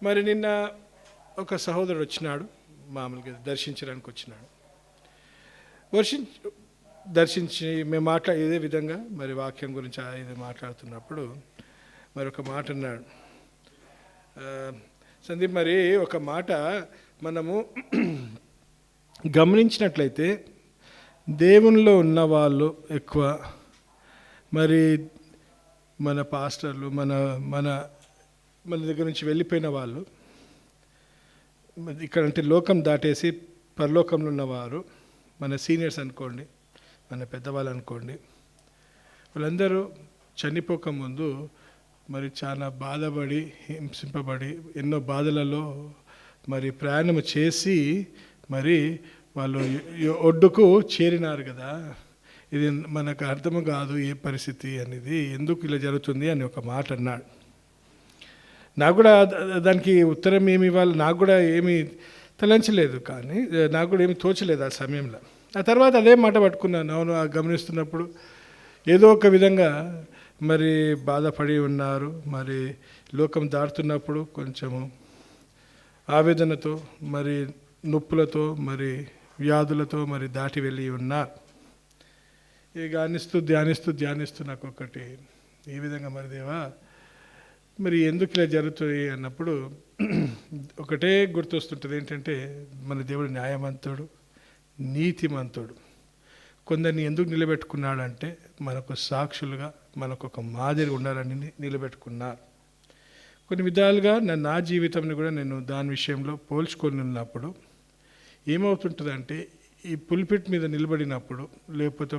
మరి నిన్న ఒక సహోదరుడు వచ్చినాడు, మామూలుగా దర్శించడానికి వచ్చినాడు. దర్శించి మేము ఇదే విధంగా మరి వాక్యం గురించి ఇది మాట్లాడుతున్నప్పుడు మరి ఒక మాట అన్నాడు, సందీప్, మరి ఒక మాట మనము గమనించినట్లయితే దేవునిలో ఉన్న వాళ్ళు ఎక్కువ, మరి మన పాస్టర్లు, మన మన మన దగ్గర నుంచి వెళ్ళిపోయిన వాళ్ళు, ఇక్కడ అంటే లోకం దాటేసి పరలోకంలో ఉన్నవారు, మన సీనియర్స్ అనుకోండి, మన పెద్దవాళ్ళు అనుకోండి, వాళ్ళందరూ చనిపోకముందు మరి చాలా బాధపడి హింసింపబడి ఎన్నో బాధలలో మరి ప్రయాణం చేసి మరి వాళ్ళు ఒడ్డుకు చేరినారు కదా. ఇది మనకు అర్థము కాదు ఏ పరిస్థితి అనేది, ఎందుకు ఇలా జరుగుతుంది అని ఒక మాట అన్నాడు. నాకు కూడా దానికి ఉత్తరం ఏమి ఇవ్వాలి నాకు కూడా ఏమీ తలంచలేదు, కానీ నాకు కూడా ఏమి తోచలేదు ఆ సమయంలో. ఆ తర్వాత అదే మాట పట్టుకున్నాను. అవును, గమనిస్తున్నప్పుడు ఏదో ఒక విధంగా మరి బాధపడి ఉన్నారు, మరి లోకం దాటుతున్నప్పుడు కొంచెము ఆవేదనతో, మరి నొప్పులతో, మరి వ్యాధులతో మరి దాటి వెళ్ళి ఉన్నారు. ఇక ధ్యానిస్తూ నాకు ఒకటి ఈ విధంగా, మరి దేవా, మరి ఎందుకు ఇలా జరుగుతుంది అన్నప్పుడు ఒకటే గుర్తొస్తుంటుంది, ఏంటంటే మన దేవుడు న్యాయవంతుడు, నీతిమంతుడు. కొందరిని ఎందుకు నిలబెట్టుకున్నాడంటే మనకు సాక్షులుగా, మనకు ఒక మాదిరి ఉండాలని నిలబెట్టుకున్నారు. కొన్ని విధాలుగా నా జీవితంని కూడా నేను దాని విషయంలో పోల్చుకొని ఉన్నప్పుడు ఏమవుతుంటుందంటే, ఈ పుల్పిట్ మీద నిలబడినప్పుడు, లేకపోతే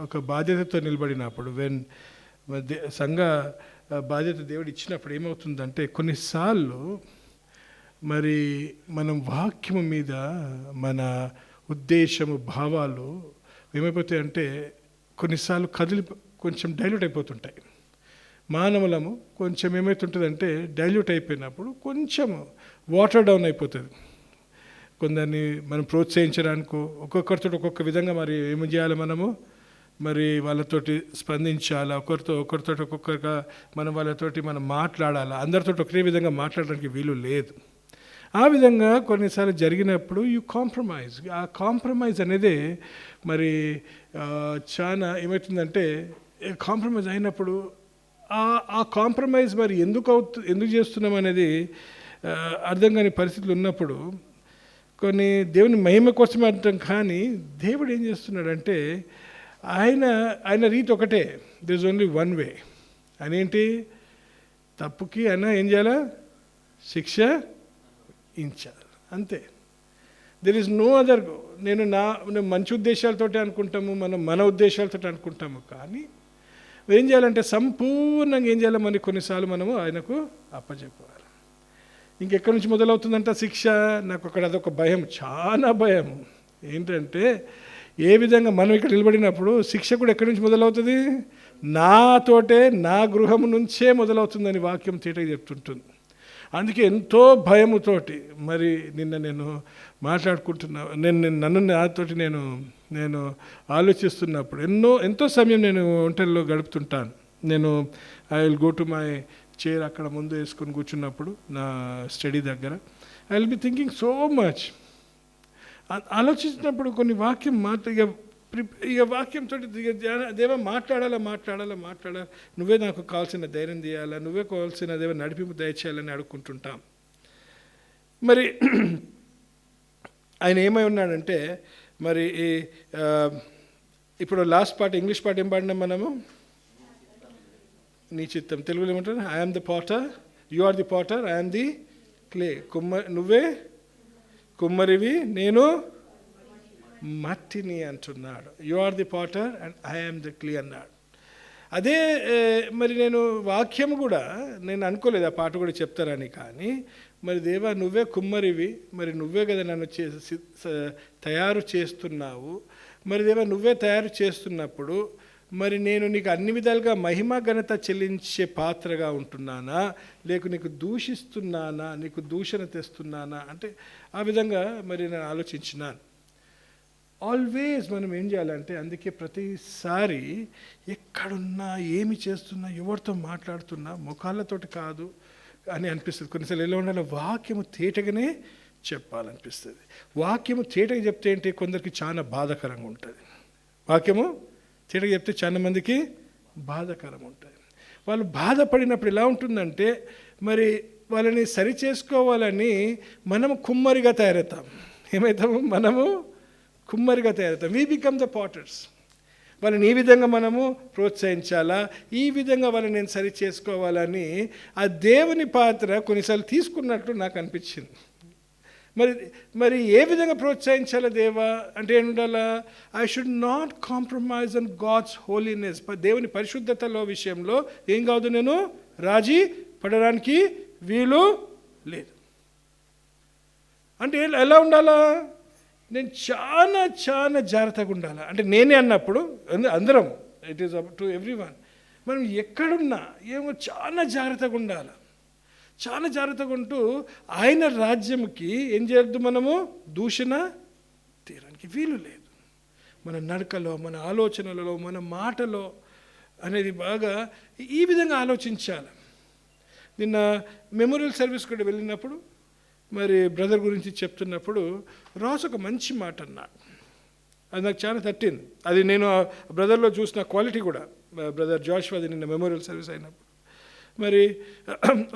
ఒక బాధ్యతతో నిలబడినప్పుడు, సంఘ బాధ్యత దేవుడు ఇచ్చినప్పుడు ఏమవుతుందంటే, కొన్నిసార్లు మరి మనం వాక్యము మీద మన ఉద్దేశము, భావాలు ఏమైపోతాయంటే కొన్నిసార్లు కొంచెం డైల్యూట్ అయిపోతుంటాయి. మానవులము కొంచెం ఏమవుతుంటుందంటే డైల్యూట్ అయిపోయినప్పుడు కొంచెం వాటర్ డౌన్ అయిపోతుంది. కొందరిని మనం ప్రోత్సహించడానికి ఒక్కొక్కరితో ఒక్కొక్క విధంగా మరి ఏమి చేయాలి, మనము మరి వాళ్ళతోటి స్పందించాలా, ఒకరితో ఒక్కొక్కరిగా వాళ్ళతోటి మనం మాట్లాడాలా. అందరితో ఒకే విధంగా మాట్లాడడానికి వీలు లేదు. ఆ విధంగా కొన్నిసార్లు జరిగినప్పుడు కాంప్రమైజ్. ఆ కాంప్రమైజ్ అనేది మరి చాలా ఏమవుతుందంటే, కాంప్రమైజ్ అయినప్పుడు ఆ కాంప్రమైజ్ మరి ఎందుకు చేస్తున్నాం అనేది అర్థం కాని పరిస్థితులు ఉన్నప్పుడు కొన్ని దేవుని మహిమ కోసమే అంటాం. కానీ దేవుడు ఏం చేస్తున్నాడంటే, ఆయన రీతి ఒకటే. There is only one way. అదేంటి, తప్పుకి అయినా ఏం చేయాలా, శిక్ష ఇంచాలి, అంతే. There is no other. నేను మంచి ఉద్దేశాలతోటి అనుకుంటాము, మన ఉద్దేశాలతో అనుకుంటాము, కానీ ఏం చేయాలంటే సంపూర్ణంగా ఏం చేయాలి, మరి కొన్నిసార్లు మనము ఆయనకు అప్పచెప్పాలి. ఇంకెక్కడి నుంచి మొదలవుతుందంట శిక్ష? నాకు అదొక భయం, చాలా భయం. ఏంటంటే, ఏ విధంగా మనం ఇక్కడ నిలబడినప్పుడు శిక్ష కూడా ఎక్కడి నుంచి మొదలవుతుంది? నాతోటే, నా గృహం నుంచే మొదలవుతుందని వాక్యం తేటగా చెప్తుంటుంది. అందుకే ఎంతో భయముతోటి మరి నిన్న నేను మాట్లాడుకుంటున్నా, నాతోటి నేను ఆలోచిస్తున్నప్పుడు ఎంతో సమయం నేను ఒంటరిలో గడుపుతుంటాను. నేను I will go to my chair, అక్కడ ముందు వేసుకొని కూర్చున్నప్పుడు నా స్టడీ దగ్గర I will be thinking so much. ఆలోచించినప్పుడు కొన్ని వాక్యం ఇక వాక్యంతో దేవ మాట్లాడాలా, నువ్వే నాకు కావాల్సిన ధైర్యం చేయాలా, నువ్వే కావాల్సిన దేవ నడిపింపు దయచేయాలని అడుక్కుంటుంటాం. మరి ఆయన ఏమై ఉన్నాడంటే, మరి ఇప్పుడు లాస్ట్ పార్ట్, ఇంగ్లీష్ పార్ట్ ఏం పాడినాం మనము? నీ చిత్తం. తెలుగులో ఏమంటారు? I am the potter, you are the potter, I am the clay. నువ్వే కుమ్మరివి, నేను మట్టిని అంటున్నాడు. You are the potter and I am the clay అన్నాడు. అదే మరి నేను వాక్యం కూడా నేను అనుకోలేదు ఆ పాట కూడా చెప్తారని, కానీ మరి దేవా నువ్వే కుమ్మరివి, మరి నువ్వే కదా నన్ను తయారు చేస్తున్నావు. మరి దేవా నువ్వే తయారు చేస్తున్నప్పుడు మరి నేను నీకు అన్ని విధాలుగా మహిమ ఘనత చెల్లించే పాత్రగా ఉంటున్నానా, లేక నీకు దూషిస్తున్నానా, నీకు దూషణ తెస్తున్నానా అంటే ఆ విధంగా మరి నేను ఆలోచించినాను. ఆల్వేస్ మనం ఏం చేయాలంటే, అందుకే ప్రతిసారి ఎక్కడున్నా, ఏమి చేస్తున్నా, ఎవరితో మాట్లాడుతున్నా ముఖాలతోటి కాదు, అని అనిపిస్తుంది. కొన్నిసార్లు ఎలా ఉండాలి, వాక్యము తేటగానే చెప్పాలనిపిస్తుంది. వాక్యము తేటగా చెప్తే ఏంటి, కొందరికి చాలా బాధాకరంగా ఉంటుంది. వాక్యము తేటగా చెప్తే చాలా మందికి బాధాకరంగా ఉంటుంది. వాళ్ళు బాధపడినప్పుడు ఎలా ఉంటుందంటే, మరి వాళ్ళని సరి చేసుకోవాలని మనము కుమ్మరిగా తయారవుతాం. ఏమవుతాము, మనము కుమ్మరిగా తయారవుతాం. We become the potters. వాళ్ళని ఈ విధంగా మనము ప్రోత్సహించాలా, ఈ విధంగా వాళ్ళని నేను సరి చేసుకోవాలని ఆ దేవుని పాత్ర కొన్నిసార్లు తీసుకున్నట్లు నాకు అనిపించింది. మరి ఏ విధంగా ప్రోత్సహించాలా దేవా అంటే ఏం ఉండాలా, I should not compromise on God's holiness. దేవుని పరిశుద్ధతలో విషయంలో ఏం కాదు, నేను రాజీ పడడానికి వీలు లేదు. అంటే ఎలా ఉండాలా, నేను చాలా చాలా జాగ్రత్తగా ఉండాలి. అంటే నేనే అన్నప్పుడు అందరం, it is up to every one. మనం ఎక్కడున్నా ఏమో చాలా జాగ్రత్తగా ఉండాలి. చాలా జాగ్రత్తగా ఉంటూ ఆయన రాజ్యంకి ఏం చేయొద్దు, మనము దూషణ తీయడానికి వీలు లేదు. మన నడకలో, మన ఆలోచనలలో, మన మాటలో అనేది బాగా ఈ విధంగా ఆలోచించాలి. నిన్న మెమోరియల్ సర్వీస్ కూడా వెళ్ళినప్పుడు మరి బ్రదర్ గురించి చెప్తున్నప్పుడు రాజు ఒక మంచి మాట అన్నాడు. అది నాకు చాలా తట్టింది. అది నేను బ్రదర్లో చూసిన క్వాలిటీ కూడా. బ్రదర్ జాషువాది నిన్న మెమోరియల్ సర్వీస్ అయినప్పుడు మరి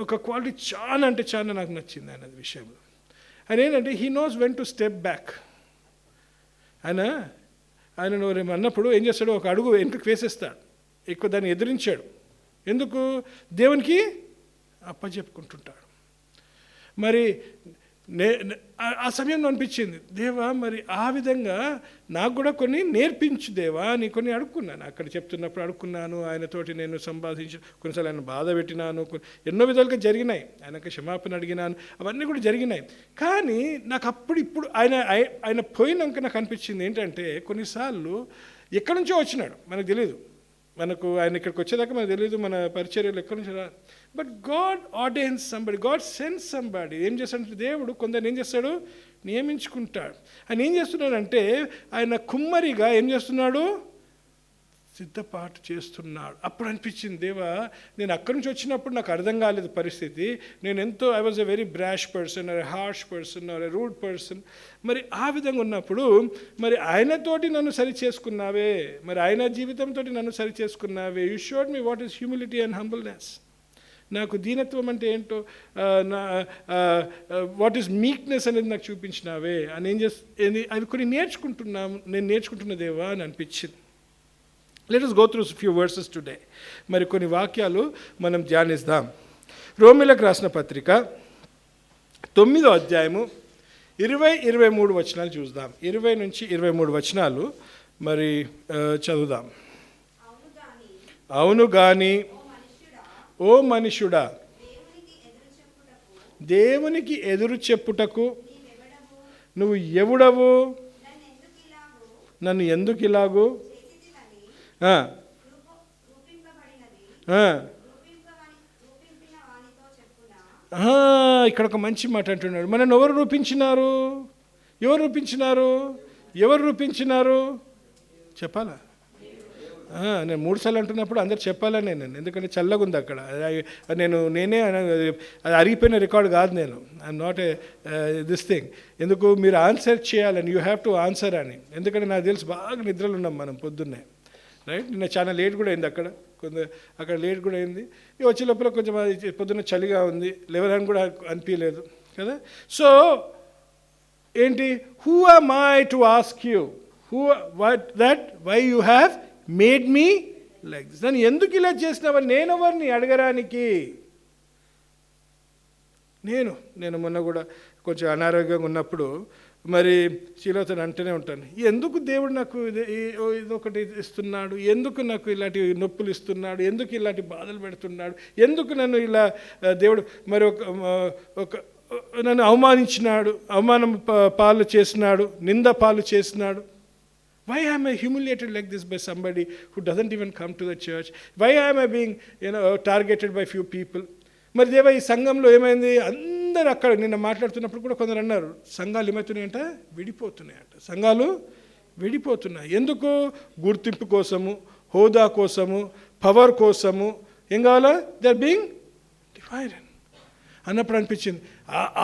ఒక క్వాలిటీ చాలా అంటే చాలా నాకు నచ్చింది ఆయన విషయంలో. ఆయన ఏంటంటే he knows when to step back. ఆయన అన్నప్పుడు ఏం చేస్తాడు, ఒక అడుగు వెనుకకు వేసేస్తాడు, ఎక్కువ దాన్ని ఎదిరించాడు. ఎందుకు, దేవునికి అప్పచెప్పుకుంటుంటాడు. మరి ఆ సమయంలో అనిపించింది, దేవా మరి ఆ విధంగా నాకు కూడా కొన్ని నేర్పించు దేవా, నీ కొన్ని అడుక్కున్నాను. అక్కడ చెప్తున్నప్పుడు అడుక్కున్నాను, ఆయనతోటి నేను సంభాషించి కొన్నిసార్లు ఆయన బాధ పెట్టినాను, ఎన్నో విధాలుగా జరిగినాయి, ఆయనకు క్షమాపణ అడిగినాను, అవన్నీ కూడా జరిగినాయి. కానీ నాకు ఇప్పుడు ఆయన పోయినాక నాకు అనిపించింది ఏంటంటే, కొన్నిసార్లు ఎక్కడి నుంచో వచ్చినాడు మనకు తెలియదు, మనకు ఆయన ఇక్కడికి వచ్చేదాకా మనకు తెలియదు, మన పరిచర్యలు ఎక్కడి నుంచి రా. But God ordains somebody, God sends somebody. ఏం చేస్తాడంటే దేవుడు కొందరు ఏం చేస్తాడు, నియమించుకుంటాడు. ఆయన ఏం చేస్తున్నాడంటే ఆయన కుమ్మరిగా ఏం చేస్తున్నాడు, సిద్ధపాటు చేస్తున్నాడు. అప్పుడు అనిపించింది, దేవా నేను అక్కడి నుంచి వచ్చినప్పుడు నాకు అర్థం కాలేదు పరిస్థితి, నేను ఎంతో I was a very brash person or a harsh person or a rude person. మరి ఆ విధంగా ఉన్నప్పుడు మరి ఆయనతోటి నన్ను సరి చేసుకున్నావే, మరి ఆయన జీవితంతో నన్ను సరి చేసుకున్నావే. You showed me what is humility and humbleness. నాకు దీనత్వం అంటే ఏంటో, వాట్ ఈస్ మీక్నెస్ అనేది నాకు చూపించినావే అని అవి కొన్ని నేను నేర్చుకుంటున్న దేవా అని అనిపించింది. Let us go through few verses today. మరి కొన్ని వాక్యాలు మనం ధ్యానిద్దాం. రోమీలకు రాసిన పత్రిక 9వ అధ్యాయము 20-23 వచనాలు చూద్దాం. 20 నుంచి 23 వచనాలు మరి చదువుదాం. అవును గాని ఓ మనుష్యుడా, దేవునికి ఎదురు చెప్పుటకు నువ్వు ఎవడవు, నన్ను ఎందుకు ఇలాగు ఇక్కడ ఒక మంచి మాట అంటున్నాడు. మనల్ని ఎవరు రూపించినారు, ఎవరు రూపించినారు చెప్పాలా? నేను 3 సార్లు అంటున్నప్పుడు అందరు చెప్పాలని నేను, ఎందుకంటే చల్లగా ఉంది అక్కడ. నేనే అది అరిగిపోయిన రికార్డు కాదు, నేను ఐఎమ్ నాట్ దిస్ థింగ్. ఎందుకు మీరు ఆన్సర్ చేయాలని, యూ హ్యావ్ టు ఆన్సర్ అని. ఎందుకంటే నాకు తెలుసు బాగా నిద్రలు ఉన్నాం మనం పొద్దున్నే, రైట్. నిన్న చాలా లేట్ కూడా అయింది, అక్కడ లేట్ కూడా అయింది. వచ్చే లోపల కొంచెం పొద్దున్న చలిగా ఉంది, లేవలని కూడా అనిపించలేదు కదా. సో ఏంటి, who am I to ask you why you have made me like this. నన్ను ఎందుకు ఇలా చేసినావని నేనెవరిని అడగడానికి. నేను మొన్న కూడా కొంచెం అనారోగ్యంగా ఉన్నప్పుడు మరి శీలతో అంటూనే ఉంటాను, ఎందుకు దేవుడు నాకు ఇదొకటి ఇస్తున్నాడు, ఎందుకు నాకు ఇలాంటి నొప్పులు ఇస్తున్నాడు, ఎందుకు ఇలాంటి బాధలు పెడుతున్నాడు, ఎందుకు నన్ను ఇలా దేవుడు మరి నన్ను అవమానించినాడు, అవమానం పాలు చేసినాడు, నింద పాలు చేసినాడు. Why am I humiliated like this by somebody who doesn't even come to the church? Why am I being targeted by few people? మరి దేవా ఈ సంఘంలో ఏమైంది, అందరూ అక్కడ నిన్న మాట్లాడుతున్నప్పుడు కూడా కొందరు అన్నారు, సంఘాలు ఏమవుతున్నాయంట, సంఘాలు విడిపోతున్నాయి. ఎందుకు, గుర్తింపు కోసము, హోదా కోసము, పవర్ కోసము. ఏం కావాలా, దే ఆర్ బీయింగ్ డివైడెడ్. అన్నప్పుడు అనిపించింది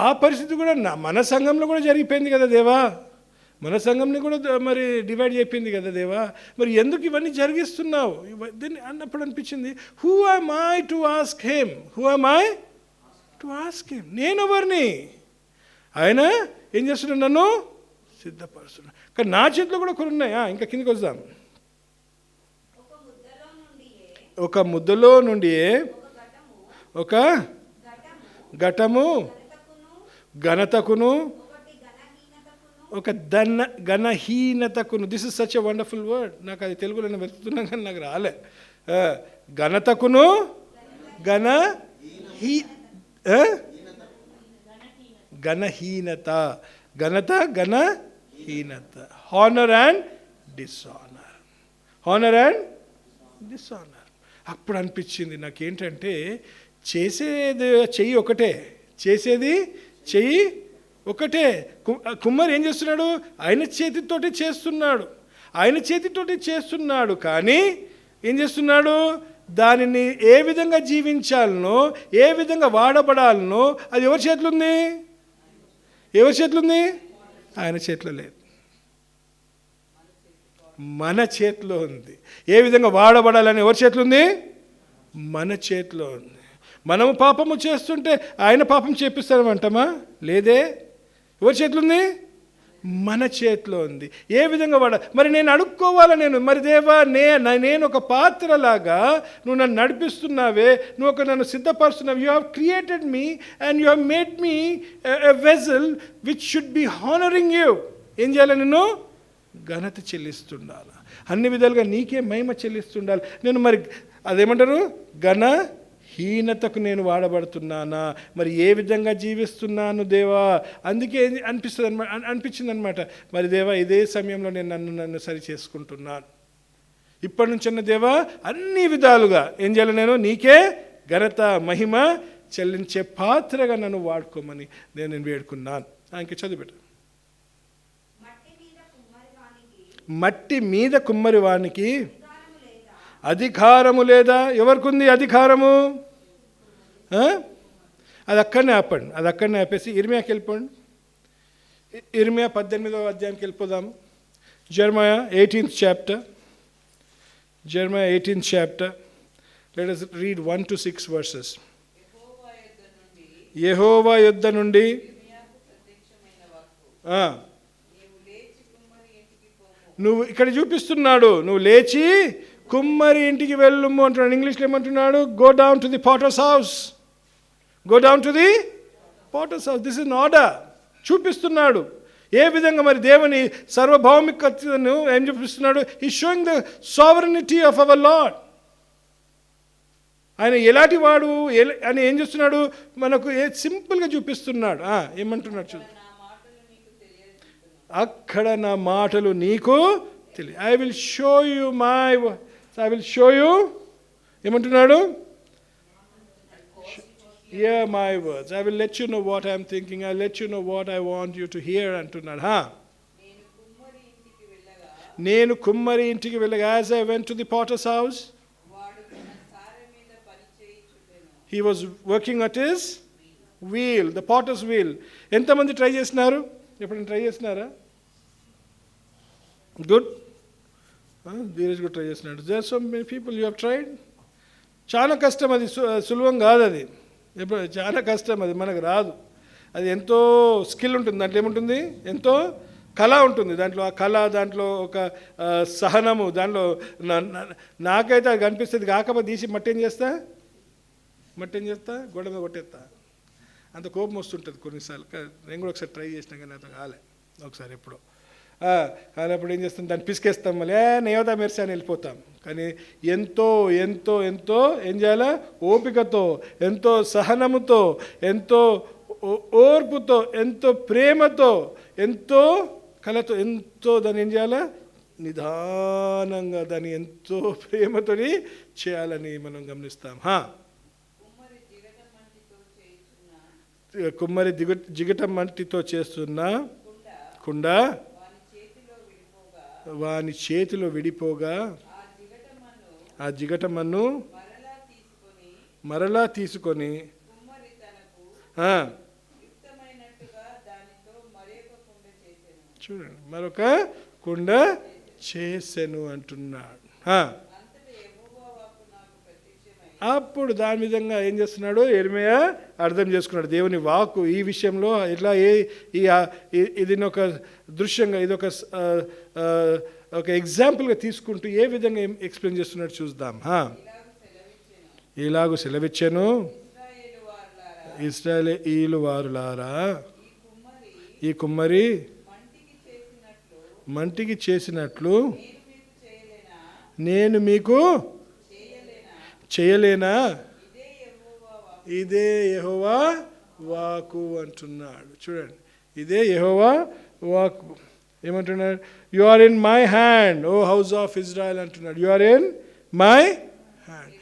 ఆ పరిస్థితి కూడా మన సంఘంలో కూడా జరిగిపోయింది కదా దేవా, మన సంఘంని కూడా మరి డివైడ్ అయిపోయింది కదా దేవా, మరి ఎందుకు ఇవన్నీ జరిగిస్తున్నావు దీన్ని అన్నప్పుడు అనిపించింది, who am I to ask him, who am I to ask him, నేను ఎవరిని, ఆయన ఏం చేస్తున్నాడు, నన్ను సిద్ధపరుస్తున్నాడు. కానీ నా చేతిలో కూడా కొన్ని ఉన్నాయి. ఇంకా కిందకి వద్దాం. ఒక ముద్దలో నుండి ఒక ఘటము ఘనతకును ఒక ఘనహీనతకును. This is such a wonderful word. నాకు అది తెలుగులో నేను వెతుకుతున్నా కానీ నాకు రాలే. ఘనతకును ఘనహీనత, ఘనత ఘనహీనత, honour and dishonour, honour and dishonour. అప్పుడు అనిపించింది నాకేంటంటే, చేసేది చెయ్యి ఒకటే, చేసేది చెయ్యి ఒకటే. కుమ్మరి ఏం చేస్తున్నాడు, ఆయన చేతితోటి చేస్తున్నాడు, ఆయన చేతితోటి చేస్తున్నాడు. కానీ ఏం చేస్తున్నాడు, దానిని ఏ విధంగా జీవించాలనో, ఏ విధంగా వాడబడాలనో అది ఎవరి చేతిలో ఉంది, ఎవరి చేతిలో ఉంది, ఆయన చేతిలో లేదు, మన చేతిలో ఉంది. ఏ విధంగా వాడబడాలని ఎవరి చేతిలో ఉంది, మన చేతిలో ఉంది. మనము పాపము చేస్తుంటే ఆయన పాపం చేపిస్తామంటామా, లేదే, ఎవరి చేతిలో ఉంది, మన చేతిలో ఉంది. ఏ విధంగా మరి నేను అడుక్కోవాలా, మరి దేవా నేను ఒక పాత్రలాగా నువ్వు నన్ను నడిపిస్తున్నావే, నువ్వు నన్ను సిద్ధపరుస్తున్నావు. You have created me and you have made me a vessel which should be honouring you. ఏం చేయాలి, నేను ఘనత చెల్లిస్తుండాలి, అన్ని విధాలుగా నీకే మహిమ చెల్లిస్తుండాలి. నేను మరి అదేమంటారు, ఘనహీనతకు నేను వాడబడుతున్నానా, మరి ఏ విధంగా జీవిస్తున్నాను దేవా. అందుకే అనిపించింది అనమాట, మరి దేవా ఇదే సమయంలో నేను నన్ను సరి చేసుకుంటున్నాను. ఇప్పటి నుంచన్న దేవా అన్ని విధాలుగా ఏం చేయాలి, నేను నీకే ఘనత మహిమ చెల్లించే పాత్రగా నన్ను వాడుకోమని నేను వేడుకున్నాను. ఇంక చదివిపెట్టు. మట్టి మీద కుమ్మరి వానికి అధికారము లేదా, ఎవరికి ఉంది అధికారము, అది అక్కడనే ఆపండి, అది అక్కడనే ఆపేసి ఇర్మియాకి వెళ్ళిపోండి. ఇర్మియా 18వ అధ్యాయంకి వెళ్ళిపోదాము. జెర్మయా 18th chapter, Jeremiah 18th chapter. Let us read 1 to 6 verses. యెహోవా యొద్ద నుండి నువ్వు ఇక్కడ చూపిస్తున్నాడు, నువ్వు లేచి కుమ్మరి ఇంటికి వెళ్ళుము అంటున్నాడు. ఇంగ్లీష్లో ఏమంటున్నాడు, go down to the potter's house, go down to the potter's house. This is an order. చూపిస్తున్నాడు ఏ విధంగా మరి దేవుని సార్వభౌమికతను ఏం చూపిస్తున్నాడు. He showing the sovereignty of our Lord. ఆయన ఎలాంటి వాడు అని ఏం చేస్తున్నాడు, మనకు సింపుల్గా చూపిస్తున్నాడు. ఏమంటున్నాడు చూ, అక్కడ నా మాటలు నీకు తెలియ. I will show you I will show you, ఏమంటున్నాడు, hear my words. I will let you know what I am thinking. I will let you know what I want you to hear అంటున్నాడు. నేను కుమ్మరి ఇంటికి వెళ్ళగా, as I went to the potter's house, he was working at his wheel, the potter's wheel. ఎంతమంది try చేస్తున్నారు, ఎప్పుడైనా try చేస్తున్నారా? Good, Dheeraj కూడా ట్రై చేస్తున్నాడు. There so many people you have tried. చాలా కష్టం, అది సులభం కాదు, అది చాలా కష్టం, అది మనకు రాదు. అది ఎంతో స్కిల్ ఉంటుంది, దాంట్లో ఏముంటుంది, ఎంతో కళ ఉంటుంది దాంట్లో. ఆ కళ, దాంట్లో ఒక సహనము, దాంట్లో నాకైతే అది కనిపిస్తుంది. కాకపోతే తీసి మట్టి ఏం చేస్తా గోడ మీద కొట్టేస్తా, అంత కోపం వస్తుంటుంది కొన్నిసార్లు. నేను కూడా ఒకసారి ట్రై చేసినా కానీ నాతో కాలే, ఒకసారి ఎప్పుడో. కానీ అప్పుడు ఏం చేస్తాం, దాన్ని పిసికేస్తాం, మళ్ళీ నేవతా మెరిసి అని వెళ్ళిపోతాం. కానీ ఎంతో ఎంతో ఎంతో ఏం చేయాలా, ఓపికతో, ఎంతో సహనముతో, ఎంతో ఓర్పుతో, ఎంతో ప్రేమతో, ఎంతో కళతో, ఎంతో దాన్ని ఏం చేయాలా, నిదానంగా దాన్ని ఎంతో ప్రేమతో చేయాలని మనం గమనిస్తాం. కుమ్మరి జిగట మంటితో చేస్తున్న కుండ వాని చేతిలో విడిపోగా, ఆ జిగటమన్ను మరలా తీసుకొని చూడండి, మరొక కుండ చేసెను అంటున్నాడు. అప్పుడు దాని విధంగా ఏం చేస్తున్నాడు యెరెమయా అర్థం చేసుకున్నాడు. దేవుని వాక్కు ఈ విషయంలో ఇట్లా ఇది ఒక దృశ్యంగా, ఇది ఒక ఎగ్జాంపుల్గా తీసుకుంటూ ఏ విధంగా ఎక్స్ప్లెయిన్ చేస్తున్నాడు చూద్దాం. ఇలాగూ సెలవిచ్చాను, ఇశ్రాయేలు వారులారా, ఈ కుమ్మరి మంటికి చేసినట్లు నేను మీకు చేయలేనా? ఇదే యెహోవా వాక్కు అంటున్నాడు. చూడండి, ఇదే యెహోవా వాక్కు. ఏమంటున్నాడు? You are in my hand O house of Israel అంటున్నాడు. You are in my hand.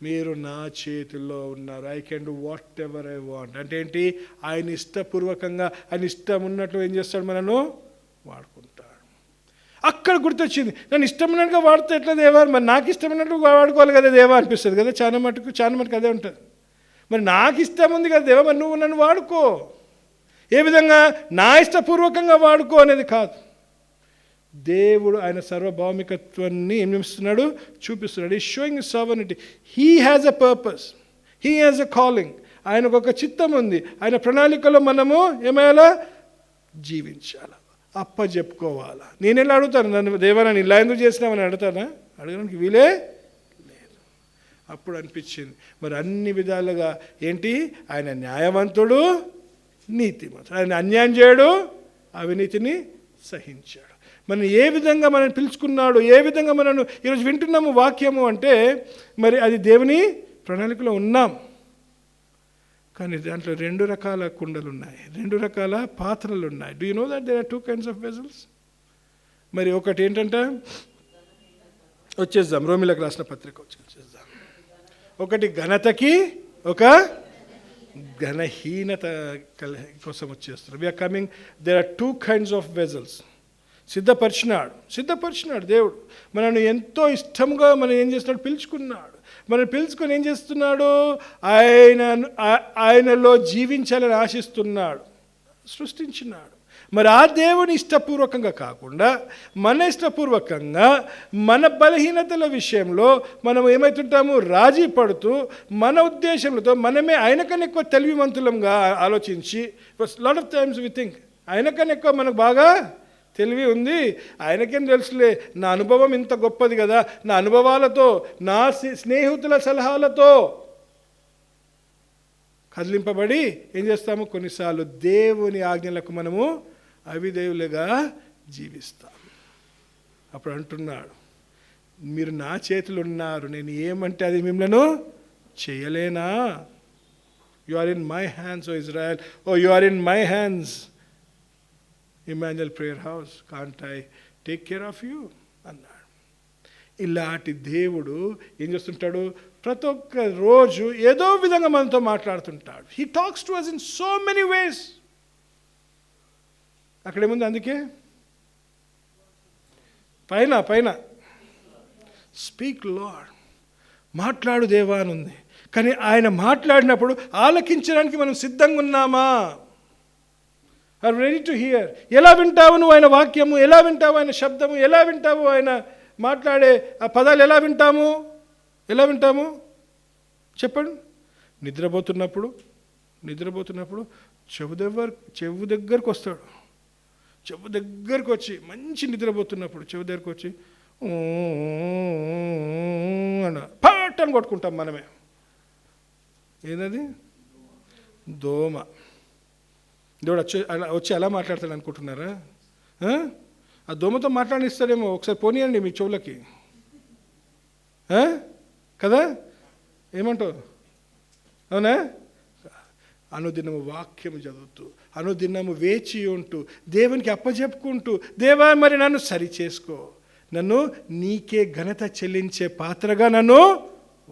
మీరు నా చేతుల్లో ఉన్నారు. I can do whatever I want. అంటే ఏంటి? ఆయన ఇష్టపూర్వకంగా, ఆయన ఇష్టం ఉన్నట్లు ఏం చేస్తాడు? మనను వాడుకుంటాడు. అక్కడ గుర్తొచ్చింది, నన్ను ఇష్టం ఉన్నట్టుగా వాడితే ఎట్లా దేవా? మరి నాకు ఇష్టం ఉన్నట్టు వాడుకోవాలి కదా దేవా అనిపిస్తుంది కదా చాలా మటుకు అదే ఉంటుంది. మరి నాకు ఇష్టం ఉంది కదా దేవా, మరి నువ్వు నన్ను వాడుకో. ఏ విధంగా? నా ఇష్టపూర్వకంగా వాడుకో అనేది కాదు. దేవుడు ఆయన సర్వభౌమికత్వాన్ని ఏం చేస్తున్నాడు? చూపిస్తున్నాడు. ఈ showing sovereignty. He has a purpose, he has a calling. ఆయనకు ఒక చిత్తం ఉంది. ఆయన ప్రణాళికలో మనము ఏమయ్యాలా? జీవించాలా, అప్పచెప్పుకోవాలా. నేను ఎలా అడుగుతాను? నన్ను దేవా నన్ను ఇలా ఎందుకు చేసినామని అడుగుతానా? అడగడానికి వీలే లేదు. అప్పుడు అనిపించింది, మరి అన్ని విధాలుగా ఏంటి? ఆయన న్యాయవంతుడు, నీతిమంతుడు. ఆయన అన్యాయం చేయడు, అవినీతిని సహించాడు. మనం ఏ విధంగా మనం పిలుచుకున్నాడు, ఏ విధంగా మనం ఈరోజు వింటున్నాము వాక్యము అంటే, మరి అది దేవుని ప్రణాళికలో ఉన్నాం. కానీ దాంట్లో 2 రకాల కుండలు ఉన్నాయి, 2 రకాల పాత్రలు ఉన్నాయి. Do you know that there are 2 kinds of vessels? మరి ఒకటి ఏంటంటే, వచ్చేద్దాం రోమిలకు రాసిన పత్రిక వచ్చేద్దాం. ఒకటి ఘనతకి, ఒక ఘనహీనత కోసం వచ్చేస్తారు. We are coming, there are 2 kinds of vessels. సిద్ధపరిచినాడు దేవుడు. మనల్ని ఎంతో ఇష్టంగా మనం ఏం చేస్తున్నాడు? పిలుచుకున్నాడు. మనం పిలుచుకొని ఏం చేస్తున్నాడు? ఆయనలో జీవించాలని ఆశిస్తున్నాడు, సృష్టించినాడు. మరి ఆ దేవుని ఇష్టపూర్వకంగా కాకుండా మన ఇష్టపూర్వకంగా మన బలహీనతల విషయంలో మనం ఏమవుతుంటాము? రాజీ పడుతూ మన ఉద్దేశంతో మనమే ఆయనకన్నా ఎక్కువ తెలివిమంతులంగా ఆలోచించి, lot of times we think ఆయనకన్నా ఎక్కువ మనకు బాగా తెలివి ఉంది, ఆయనకేం తెలుసులే, నా అనుభవం ఇంత గొప్పది కదా, నా అనుభవాలతో, నా స్నేహితుల సలహాలతో కదిలింపబడి ఏం చేస్తాము? కొన్నిసార్లు దేవుని ఆజ్ఞలకు మనము అవిధేయులుగా జీవిస్తాం. అప్పుడు అంటున్నాడు, మీరు నా చేతులు ఉన్నారు, నేను ఏమంటే అది మిమ్మల్ని చేయలేనా? You are in my hands O Israel, O you are in my hands Emmanuel prayer house, can't I take care of you అన్నాడు. ఇలాంటి దేవుడు ఏం చేస్తుంటాడు? ప్రతి ఒక్క రోజు ఏదో విధంగా మనతో మాట్లాడుతుంటాడు. He talks to us in so many ways. అక్కడేముంది? అందుకే పైన స్పీక్ లార్డ్, మాట్లాడు దేవా అని ఉంది. కానీ ఆయన మాట్లాడినప్పుడు ఆలకించడానికి మనం సిద్ధంగా ఉన్నామా? Are ready to hear. ఎలా వింటావు నువ్వు ఆయన వాక్యము? ఎలా వింటావు ఆయన శబ్దము? ఎలా వింటావు ఆయన మాట్లాడే ఆ పదాలు? ఎలా వింటాము చెప్పండి. నిద్రపోతున్నప్పుడు చెవు దగ్గరకు వస్తాడు. చెవు దగ్గరకు వచ్చి, మంచి నిద్రపోతున్నప్పుడు చెవు దగ్గరకు వచ్చి అన్న పాటని కొట్టుకుంటాం మనమే. ఏదది? దోమ. దేవుడు వచ్చి అలా మాట్లాడతాడు అనుకుంటున్నారా? ఆ దోమతో మాట్లాడిస్తాడేమో. ఒకసారి పోనీయండి మీ చెవులకి కదా. ఏమంటావు? అవునా? అనుదినము వాక్యము చదువుతూ, అనుదినము వేచి ఉంటూ, దేవునికి అప్పచెప్పుకుంటూ, దేవా మరి నన్ను సరి చేసుకో, నన్ను నీకే ఘనత చెల్లించే పాత్రగా నన్ను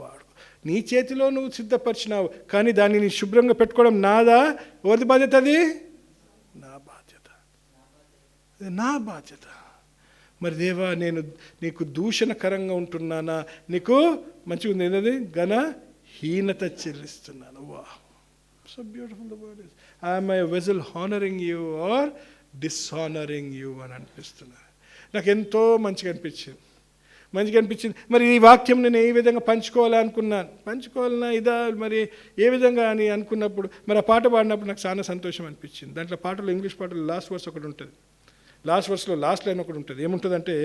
వాడు. నీ చేతిలో నువ్వు సిద్ధపరిచినావు, కానీ దాన్ని నీ శుభ్రంగా పెట్టుకోవడం నాదా? ఎవరిది బాధ్యత? అది నా బాధ్యత. మరి దేవా నేను నీకు దూషణకరంగా ఉంటున్నానా, నీకు మంచిగా ఉంది ఏంటది హీనత చెల్లిస్తున్నాను. Wow so beautiful the word is. I'm I vessel honouring you or dishonouring you అని అనిపిస్తున్నాను. నాకు ఎంతో మంచిగా అనిపించింది. మరి ఈ వాక్యం నేను ఏ విధంగా పంచుకోవాలన్నా ఇదా మరి ఏ విధంగా అని అనుకున్నప్పుడు, మరి ఆ పాట పాడినప్పుడు నాకు చాలా సంతోషం అనిపించింది. దాంట్లో పాటలు, ఇంగ్లీష్ పాటలు లాస్ట్ వర్స్ ఒకటి ఉంటుంది. లాస్ట్ వర్స్లో లాస్ట్ లైన్ ఒకటి ఉంటుంది. ఏముంటుందంటే,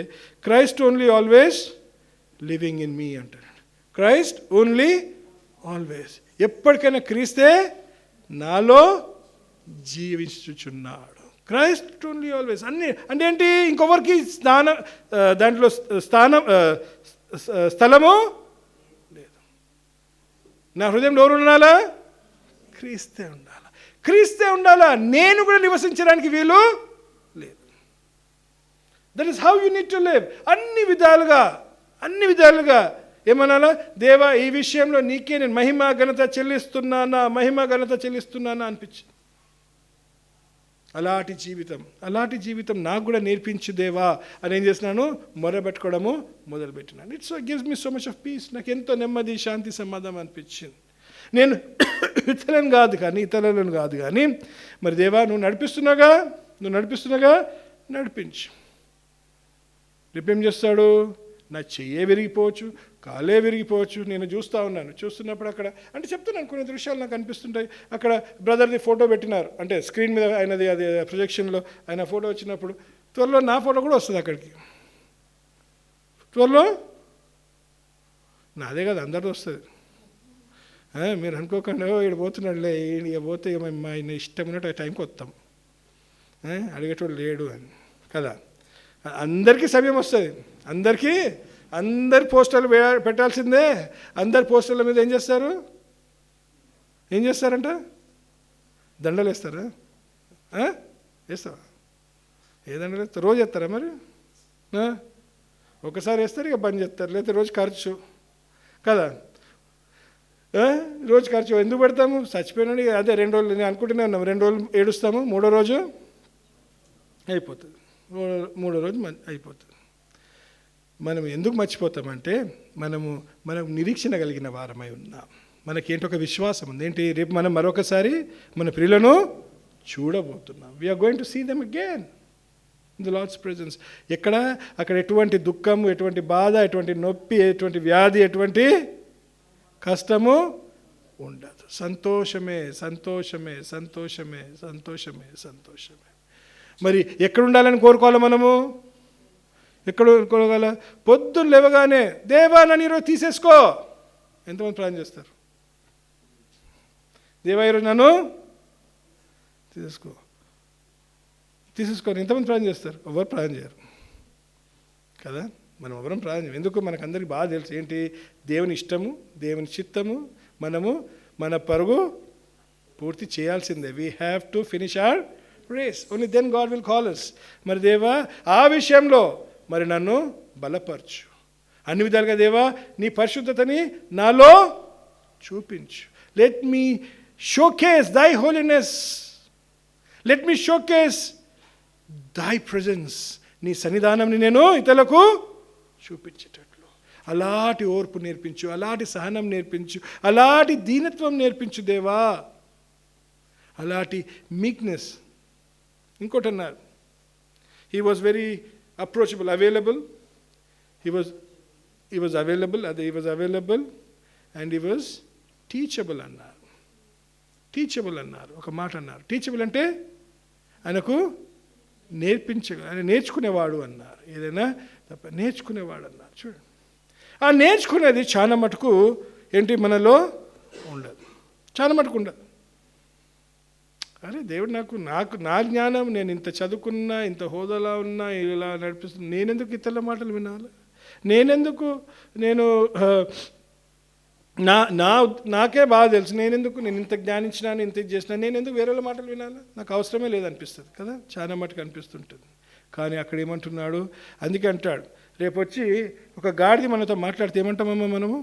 Christ only always living in me అంటాడు. క్రైస్ట్ ఓన్లీ ఆల్వేస్, ఎప్పటికైనా క్రీస్తే నాలో జీవించుచున్నాడు. క్రైస్ట్ ఓన్లీ ఆల్వేస్ అన్ని అంటే ఏంటి, ఇంకొకరికి దాంట్లో స్థలము లేదు. నా హృదయంలో ఎవరు ఉండాలా? క్రీస్తే ఉండాలా. నేను కూడా నివసించడానికి వీలు లేదు. That is how you need to live. అన్ని విధాలుగా ఏమనాలా? దేవా ఈ విషయంలో నీకే నేను మహిమ ఘనత చెల్లిస్తున్నానా అనిపించింది. అలాంటి జీవితం నాకు కూడా నేర్పించు దేవా అని ఏం చేస్తున్నాను, మొరబెట్టుకోవడము మొదలుపెట్టినాను. It's gives me so much of peace. నాకు ఎంతో నెమ్మది, శాంతి, సమాధానం అనిపించింది. నేను ఇతరులను కాదు కానీ మరి దేవా నువ్వు నడిపిస్తున్నాగా నడిపించు. రేపేం చేస్తాడు? నా చెయ్యే విరిగిపోవచ్చు, కాలే విరిగిపోవచ్చు. నేను చూస్తున్నప్పుడు అక్కడ అంటే చెప్తున్నాను, కొన్ని దృశ్యాలు నాకు అనిపిస్తుంటాయి. అక్కడ బ్రదర్ది ఫోటో పెట్టినారు, అంటే స్క్రీన్ మీద ఆయనది అది ప్రొజెక్షన్లో ఆయన ఫోటో వచ్చినప్పుడు త్వరలో నా ఫోటో కూడా వస్తుంది అక్కడికి. త్వరలో నాదే కదా, అందరితో వస్తుంది. మీరు అనుకోకుండా ఇక్కడ పోతున్నాడులే, ఇక పోతే ఆయన ఇష్టం ఉన్నట్టు ఆ టైంకి వస్తాం, అడిగేటోడు లేడు అని కదా. అందరికీ సమయం వస్తుంది. అందరి పోస్టర్లు పెట్టాల్సిందే. అందరి పోస్టర్ల మీద ఏం చేస్తారంట? దండలు వేస్తారా? వేస్తావా? ఏ దండలు వేస్తారు? రోజు వేస్తారా? మరి ఒకసారి వేస్తారు, ఇక బంద్ చేస్తారు. లేకపోతే రోజు ఖర్చు కదా. రోజు ఖర్చు ఎందుకు పెడతాము? చచ్చిపోయినాడు అదే 2 రోజులు నేను అనుకుంటూనే ఉన్నాము. 2 రోజులు ఏడుస్తాము, 3వ రోజు అయిపోతుంది. 3వ రోజు అయిపోతుంది. మనం ఎందుకు మర్చిపోతామంటే మనం నిరీక్షణ కలిగిన వారమై ఉన్నాం. మనకేంటి ఒక విశ్వాసం ఉంది. ఏంటి? రేపు మనం మరొకసారి మన ప్రియులను చూడబోతున్నాం. We are going to see them again in the Lord's presence. అక్కడ ఎటువంటి దుఃఖము, ఎటువంటి బాధ, ఎటువంటి నొప్పి, ఎటువంటి వ్యాధి, ఎటువంటి కష్టము ఉండదు. సంతోషమే. మరి ఎక్కడ ఉండాలని కోరుకోవాలి మనము? ఎక్కడ కోరుకోగల? పొద్దున్న లేవగానే దేవా నన్ను ఈరోజు తీసేసుకో. ఎంతమంది ప్రార్థన చేస్తారు? దేవా ఈరోజు నన్ను తీసేసుకోని ఎంతమంది ప్రార్థన చేస్తారు? ఎవరు ప్రార్థన చేయరు కదా. మనం ఎవరం ప్రార్థన చేయం. ఎందుకు? మనకందరికీ బాగా తెలుసు ఏంటి దేవుని ఇష్టము, దేవుని చిత్తము. మనము మన పరుగు పూర్తి చేయాల్సిందే. We have to finish our race. Only then God will call us. మరి దేవా ఆ విషయంలో మరి నన్ను బలపరచు. అన్ని విధాలుగా దేవా నీ పరిశుద్ధతని నాలో చూపించు. లెట్ మీ షోకేస్ దై హోలీనెస్. లెట్ మీ షోకేస్ దై ప్రెజెన్స్. నీ సన్నిధానంని నేను ఇతరులకు చూపించేటట్లు అలాంటి ఓర్పు నేర్పించు, అలాంటి సహనం నేర్పించు, అలాంటి దీనత్వం నేర్పించు దేవా, అలాంటి మీక్నెస్. ఇంకోటి అన్నారు, he was very approachable, available. He was available and he was teachable అన్నారు. ఒక మాట అన్నారు. టీచబుల్ అంటే ఆయనకు ఆయన నేర్చుకునేవాడు అన్నారు. ఏదైనా తప్ప నేర్చుకునేవాడు అన్నారు. చూడండి, ఆ నేర్చుకునేది చాలా మటుకు ఏంటి మనలో ఉండదు. చాలా మటుకు ఉండదు. అరే దేవుడు నా జ్ఞానం, నేను ఇంత చదువుకున్నా, ఇంత హోదాలా ఉన్నా, ఇలా నడిపిస్తున్నా, నేనెందుకు ఇతరుల మాటలు వినాలి? నాకే బాగా తెలుసు. నేను ఇంత జ్ఞానించినాను, ఇంత చేసినా, నేనెందుకు వేరే వాళ్ళ మాటలు వినాలి? నాకు అవసరమే లేదనిపిస్తుంది కదా, చాలా మటుకు అనిపిస్తుంటుంది. కానీ అక్కడ ఏమంటున్నాడు? అందుకే అంటాడు, రేపు వచ్చి ఒక గాడిది మనతో మాట్లాడితే ఏమంటామమ్మా మనము?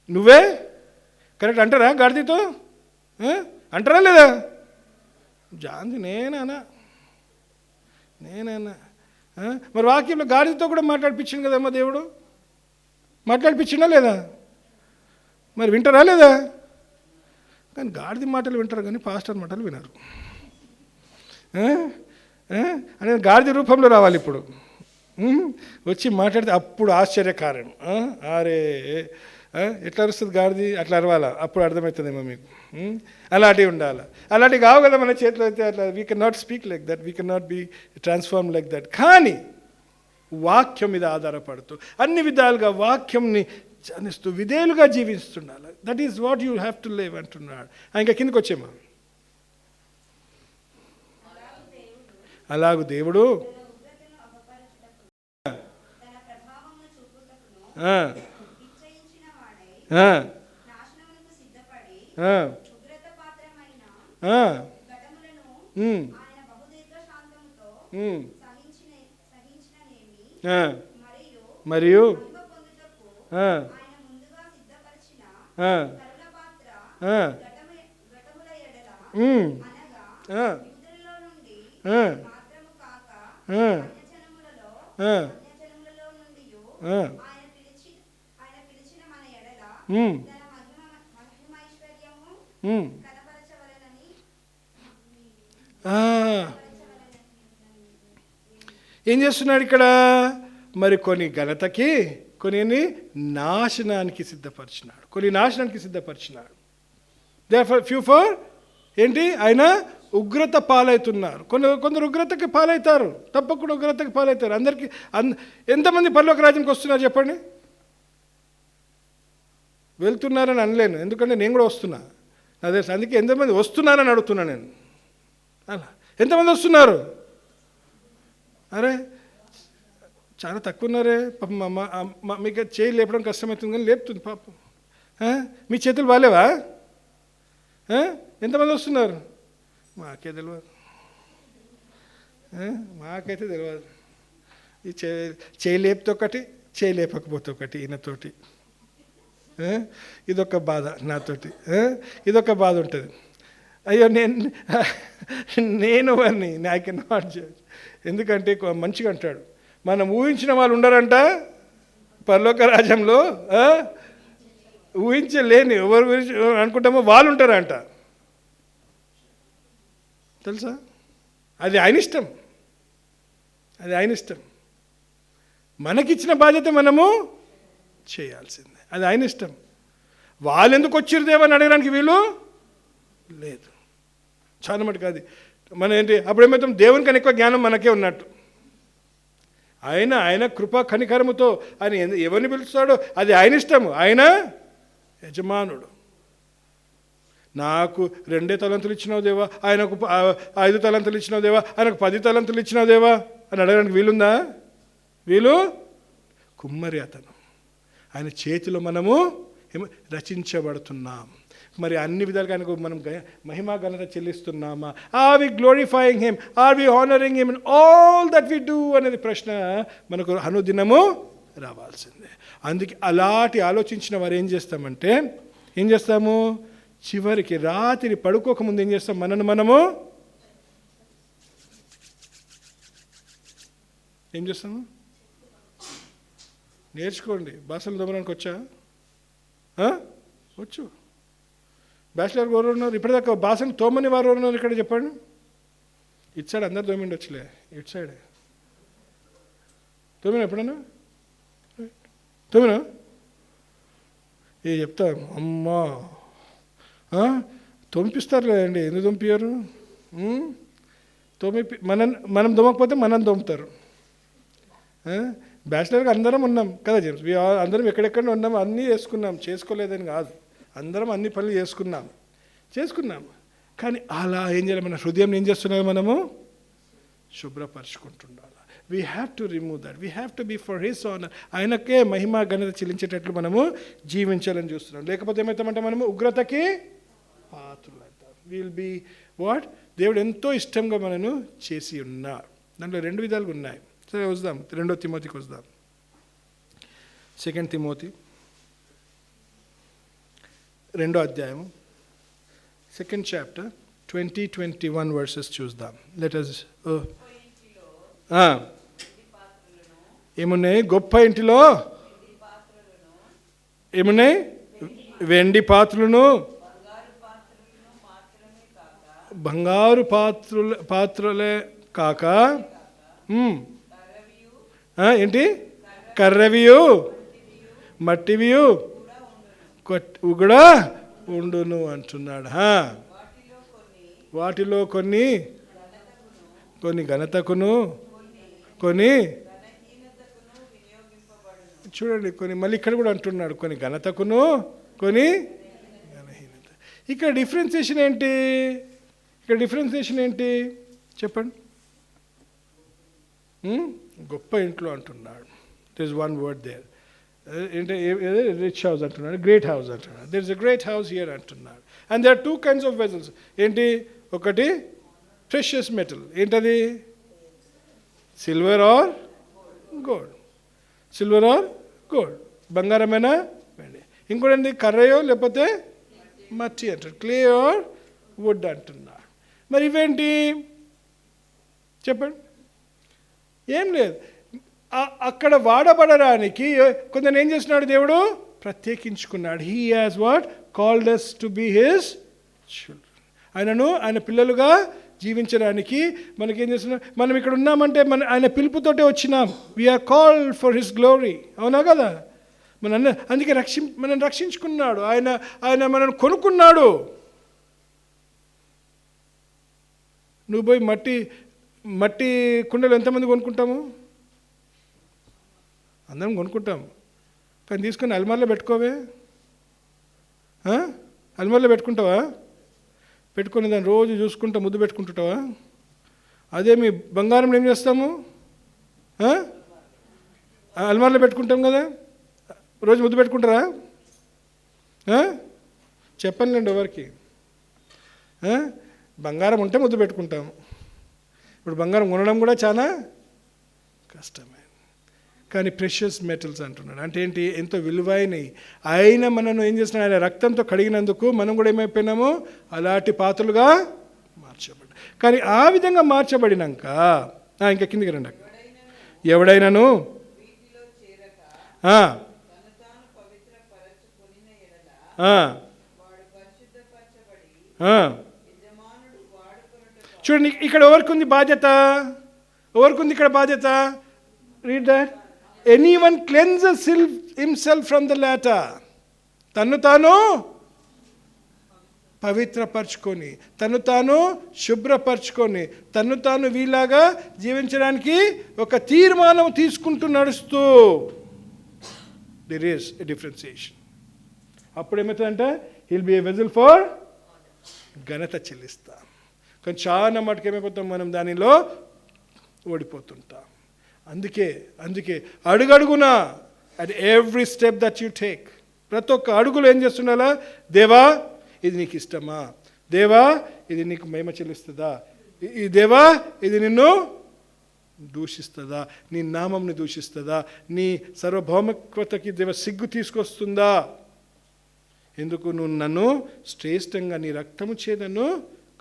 నువ్వే కరెక్ట్ అంటారా? గాడిదతో అంటారా లేదా? జాంది నేనన్నా మరి వాక్యంలో గాడిదతో కూడా మాట్లాడిపించింది కదమ్మా దేవుడు. మాట్లాడిపించిందా లేదా? మరి వింటారా లేదా? కానీ గాడిద మాటలు వింటారు కానీ పాస్టర్ మాటలు వినరు. అంటే గాడిద రూపంలో రావాలి ఇప్పుడు, వచ్చి మాట్లాడితే అప్పుడు ఆశ్చర్యకారణం. అరే ఎట్లా అరుస్తుంది గాడిది, అట్లా అరవాలా, అప్పుడు అర్థమవుతుందేమో మీకు. అలాంటివి ఉండాలి. అలాంటివి కావు కదా మన చేతిలో అయితే. అట్లా we can not speak like that, we can not be transform like that. కానీ వాక్యం మీద ఆధారపడుతూ అన్ని విధాలుగా వాక్యంని జనిస్తూ విధేయులుగా జీవిస్తుండాలి. That is what you have to live అంటున్నాడు. ఇంకా కిందకి వచ్చేమా. అలాగూ దేవుడు మరియు ఏం చేస్తున్నాడు ఇక్కడ? మరి కొన్ని ఘనతకి, కొన్ని నాశనానికి సిద్ధపరిచినాడు. ఫ్యూ ఫర్ ఏంటి? ఆయన ఉగ్రత పాలవుతున్నారు. కొందరు ఉగ్రతకి పాలవుతారు, తప్పకుండా ఉగ్రతకి పాలవుతారు. అందరికీ ఎంతమంది పరలోక రాజ్యంకి వస్తున్నారు చెప్పండి? వెళ్తున్నారని అనలేను, ఎందుకంటే నేను కూడా వస్తున్నా. అదే అందుకే ఎంతమంది వస్తున్నారని అడుగుతున్నా నేను. అలా ఎంతమంది వస్తున్నారు? అరే చాలా తక్కువ ఉన్నారే పాపం. మీకు చేయి లేపడం కష్టమవుతుంది కానీ లేపుతుంది పాపం. మీ చేతులు బాగాలేవా? ఎంతమంది వస్తున్నారు? మాకైతే తెలియదు. ఈ చేయి లేపితే ఒకటి, చేయి లేపకపోతే ఒకటి. ఈయనతోటి ఇదొక బాధ, నాతోటి ఇదొక బాధ ఉంటుంది. అయ్యో నేను వారిని ఐ కెన్ నాట్ జడ్జ్. ఎందుకంటే మంచిగా అంటాడు, మనం ఊహించిన వాళ్ళు ఉండరంట పరలోక రాజ్యంలో. ఊహించలేని ఎవరు గురించి అనుకుంటామో వాళ్ళు ఉంటారంట. తెలుసా? అది ఆయన ఇష్టం. మనకిచ్చిన బాధ్యత మనము చేయాల్సిందే. అది ఆయన ఇష్టం. వాళ్ళు ఎందుకు వచ్చిరు దేవని అడగడానికి వీలు లేదు. చాలా మటుకు అది మన ఏంటి అప్పుడు ఏమవుతాం, దేవుని కన్నా ఎక్కువ జ్ఞానం మనకే ఉన్నట్టు. ఆయన కృపా కనికరముతో ఆయన ఎవరిని పిలుస్తాడో అది ఆయన ఇష్టము. ఆయన యజమానుడు. నాకు 2 తలంతులు ఇచ్చినావు దేవా, ఆయనకు 5 తలంతులు ఇచ్చినావు దేవా, ఆయనకు 10 తలంతులు ఇచ్చినావు దేవా అని అడగడానికి వీలుందా? వీలు కుమ్మరి అతను. ఆయన చేతిలో మనము రచించబడుతున్నాం. మరి అన్ని విధాలుగా ఆయనకు మనం మహిమా ఘనత చెల్లిస్తున్నామా? Are we glorifying him? Are we honouring him in all that we do అనేది ప్రశ్న మనకు అనుదినము రావాల్సిందే. అందుకే అలాంటి ఆలోచించిన వారు ఏం చేస్తాము? చివరికి రాత్రి పడుకోకముందు ఏం చేస్తాం? మనము ఏం చేస్తాము? నేర్చుకోండి. బాసలు దొమ్మడానికి వచ్చా? వచ్చు. బ్యాచిలర్ ఎవరు ఉన్నారు ఇప్పటిదాకా? బాసలు తోమని వారు ఎవరు ఉన్నారు ఇక్కడ చెప్పండి? ఇటు సైడ్ అందరు తోమిండొచ్చులే, ఇటు సైడే తోమినా? ఎప్పుడన్నా తోమినా? చెప్తా అమ్మా తొంపిస్తారు లేదండి, ఎందుకు తొంపియారు? మనం దొమ్మకపోతే మనం దొమ్ముతారు. బ్యాచిలర్గా అందరం ఉన్నాం కదా జేమ్స్, అందరం ఎక్కడెక్కడ ఉన్నాం, అన్నీ చేసుకోలేదని కాదు, అందరం అన్ని పనులు చేసుకున్నాం. కానీ అలా ఏం చేయాలి? మన హృదయం ఏం చేస్తున్నాం? మనము శుభ్రపరచుకుంటుండాలి. We have to remove that. We have to be for his honour. ఆయనకే మహిమ ఘనత చెల్లించేటట్లు మనము జీవించాలని చూస్తున్నాం. లేకపోతే ఏమవుతామంటే మనము ఉగ్రతకి పాత్రులు అవుతాం. Will be what? దేవుడు ఎంతో ఇష్టంగా మనను చేసి ఉన్నారు. దాంట్లో 2 విధాలుగా ఉన్నాయి. సరే వద్దాం, 2 తిమోతికి వద్దాం. 2 తిమోతి 2వ అధ్యాయము 2nd chapter 20-21 వర్సెస్ చూద్దాం. లెట్ us ఏమున్నాయి? గొప్ప ఇంటిలో ఏమున్నాయి? వెండి పాత్రలను, బంగారు పాత్రలే కాక ఏంటి? కర్రవియు మట్టివియు కూడా ఉండును అంటున్నాడు. వాటిలో కొన్ని ఘనతకును, కొన్ని చూడండి, కొన్ని మళ్ళీ ఇక్కడ కూడా అంటున్నాడు, కొన్ని ఘనతకును, కొన్ని ఘనహీనత. ఇక్కడ డిఫరెన్సియేషన్ ఏంటి? చెప్పండి. గొప్ప ఇంట్లో అంటున్నాడు. There is one word there. ఏంటి? రిచ్ హౌస్ అంటున్నాడు, గ్రేట్ హౌస్ అంటున్నాడు. There is a great house here అంటున్నాడు. And there are 2 kinds of vessels. ఏంటి? ఒకటి ప్రెషియస్ మెటల్. ఏంటది? Silver or gold. బంగారమేనా? వెండి. ఇంకోటి ఏంటి? కర్రయో లేకపోతే మట్టి అంటాడు. క్లే ఆర్ వుడ్ అంటున్నాడు. మరి ఇవేంటి చెప్పండి? ఏం లేదు. అక్కడ వాడబడడానికి కొందరు ఏం చేస్తున్నాడు? దేవుడు ప్రత్యేకించుకున్నాడు. He has what called us to be his children. ఆయన పిల్లలుగా జీవించడానికి మనకేం చేస్తున్నాం? మనం ఇక్కడ ఉన్నామంటే ఆయన పిలుపుతోటే వచ్చినాం. We are called for his glory. అవునా కదా? అందుకే మనం రక్షించుకున్నాడు. ఆయన మనల్ని కొనుక్కున్నాడు. నువ్వు పోయి మట్టి కుండలు ఎంతమంది కొనుక్కుంటాము? అందరం కొనుక్కుంటాం. కానీ తీసుకొని అల్మార్లో పెట్టుకోవే. అల్మార్లో పెట్టుకుంటావా? పెట్టుకుని దాన్ని రోజు చూసుకుంటా ముద్దు పెట్టుకుంటుంటావా? అదే మీ బంగారం ఏం చేస్తాము? అల్మార్లో పెట్టుకుంటాం కదా. రోజు ముద్దు పెట్టుకుంటారా? చెప్పనులేండి ఎవరికి. బంగారం ఉంటే ముద్దు పెట్టుకుంటాము. ఇప్పుడు బంగారం కొనడం కూడా చాలా కష్టమే. కానీ ప్రెషియస్ మెటల్స్ అంటున్నాడు. అంటే ఏంటి? ఎంతో విలువైనవి. ఆయన మనను ఏం చేస్తున్నాడు? ఆయన రక్తంతో కడిగినందుకు మనం కూడా ఏమైపోయినాము? అలాంటి పాత్రలుగా మార్చబడ్డా. కానీ ఆ విధంగా మార్చబడినాక ఇంకా కిందికి రండి. ఎవడైనాను చూడండి, ఇక్కడ ఎవరికి ఉంది బాధ్యత? ఇక్కడ బాధ్యత? Read that. Anyone cleanses himself from the later. తను తాను పవిత్రపరచుకొని, తను తాను శుభ్రపరచుకొని, తను తాను వీలాగా జీవించడానికి ఒక తీర్మానం తీసుకుంటూ నడుస్తూ. There is a differentiation. అప్పుడు ఏమవుతుందంటే he'll be A vessel for ఘనత చెల్లిస్తాం. కానీ చాలా మటుకు ఏమైపోతాం? మనం దానిలో ఓడిపోతుంటాం. అందుకే అడుగడుగునా at every step that you take, ప్రతి ఒక్క అడుగులో ఏం చేస్తుండాలా? దేవా ఇది నీకు ఇష్టమా? దేవా ఇది నీకు మహిమ చెల్లిస్తుందా? ఈ దేవా ఇది నిన్ను దూషిస్తుందా? నీ నామంని దూషిస్తుందా? నీ సర్వభౌమత్వతకి దేవ సిగ్గు తీసుకొస్తుందా? ఎందుకు? నువ్వు నన్ను శ్రేష్టంగా నీ రక్తము చేదను